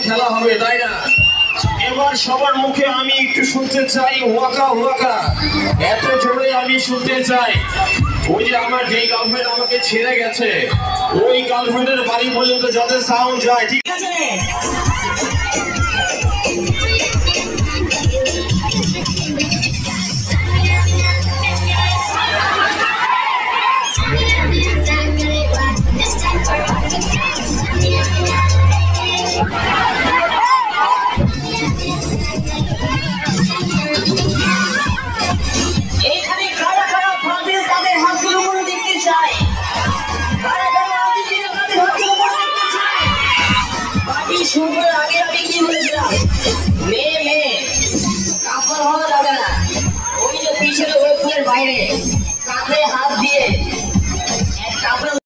খেলা হবে, তাই না? এবার সবার মুখে আমি একটু শুনতে চাই ওয়াকা ওয়াকা, এত জোরে আমি শুনতে চাই। ওই যে আমার যেই গার্লফ্রেন্ড আমাকে ছেড়ে গেছে, ওই গার্লফ্রেন্ডের বাড়ি পর্যন্ত যাতে সাউন্ড যায়, ঠিক আছে? This time for